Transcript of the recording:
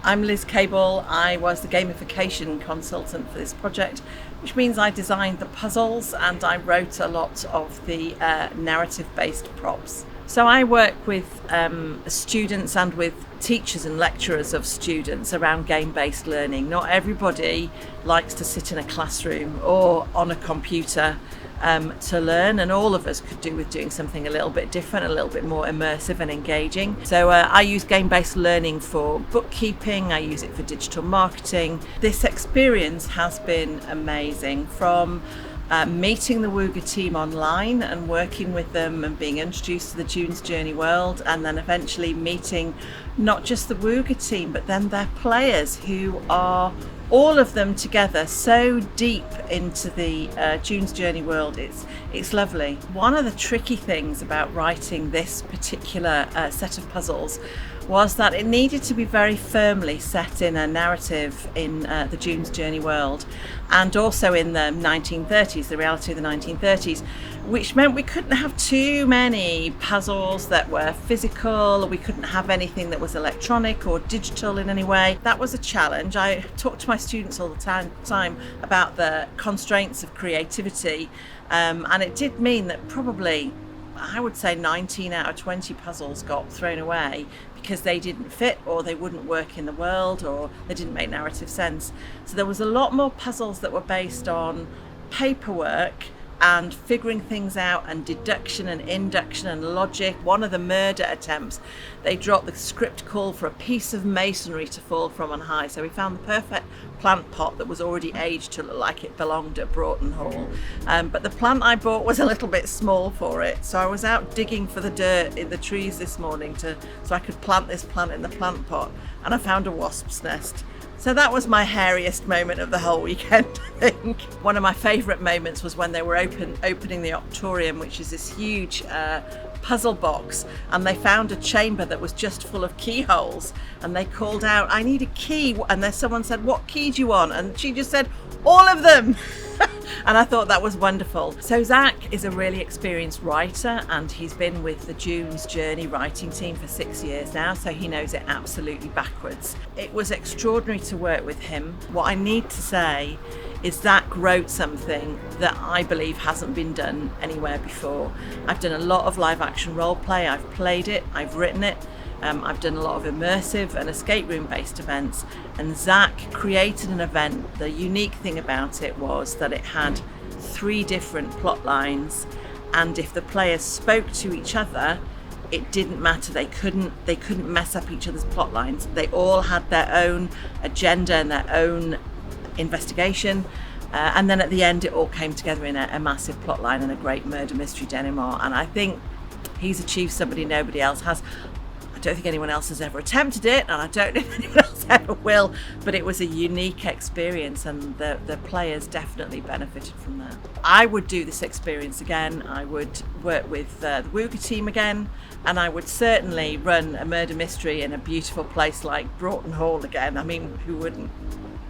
I'm Liz Cable. I was the gamification consultant for this project, which means I designed the puzzles and I wrote a lot of the narrative-based props. So I work with students and with teachers and lecturers of students around game-based learning. Not everybody likes to sit in a classroom or on a computer to learn, and all of us could do with doing something a little bit different, a little bit more immersive and engaging. So I use game-based learning for bookkeeping, I use it for digital marketing. This experience has been amazing, from meeting the Wooga team online and working with them and being introduced to the June's Journey world, and then eventually meeting not just the Wooga team but then their players, who are all of them together so deep into the June's Journey world. It's lovely. One of the tricky things about writing this particular set of puzzles was that it needed to be very firmly set in a narrative in the June's Journey world, and also in the 1930s, the reality of the 1930s, which meant we couldn't have too many puzzles that were physical. We couldn't have anything that was electronic or digital in any way. That was a challenge. I talk to my students all the time about the constraints of creativity, and it did mean that probably, I would say, 19 out of 20 puzzles got thrown away because they didn't fit, or they wouldn't work in the world, or they didn't make narrative sense. So there was a lot more puzzles that were based on paperwork and figuring things out, and deduction and induction and logic. One of the murder attempts, they dropped the script call for a piece of masonry to fall from on high. So we found the perfect plant pot that was already aged to look like it belonged at Broughton Hall. But the plant I bought was a little bit small for it. So I was out digging for the dirt in the trees this morning so I could plant this plant in the plant pot, and I found a wasp's nest. So that was my hairiest moment of the whole weekend, I think. One of my favourite moments was when they were opening the Octorium, which is this huge puzzle box, and they found a chamber that was just full of keyholes, and they called out, "I need a key," and then someone said, "What key do you want?" And she just said, "All of them." And I thought that was wonderful. So Zach is a really experienced writer, and he's been with the June's Journey writing team for 6 years now, so he knows it absolutely backwards. It was extraordinary to work with him. What I need to say is Zach wrote something that I believe hasn't been done anywhere before. I've done a lot of live action role play, I've played it, I've written it. I've done a lot of immersive and escape room based events, and Zach created an event. The unique thing about it was that it had 3 different plot lines, and if the players spoke to each other, it didn't matter. They couldn't mess up each other's plot lines. They all had their own agenda and their own investigation. And then at the end, it all came together in a massive plot line and a great murder mystery denouement. And I think he's achieved something nobody else has. I don't think anyone else has ever attempted it, and I don't know if anyone else ever will, but it was a unique experience, and the players definitely benefited from that. I would do this experience again. I would work with the Wooga team again, and I would certainly run a murder mystery in a beautiful place like Broughton Hall again. I mean, who wouldn't?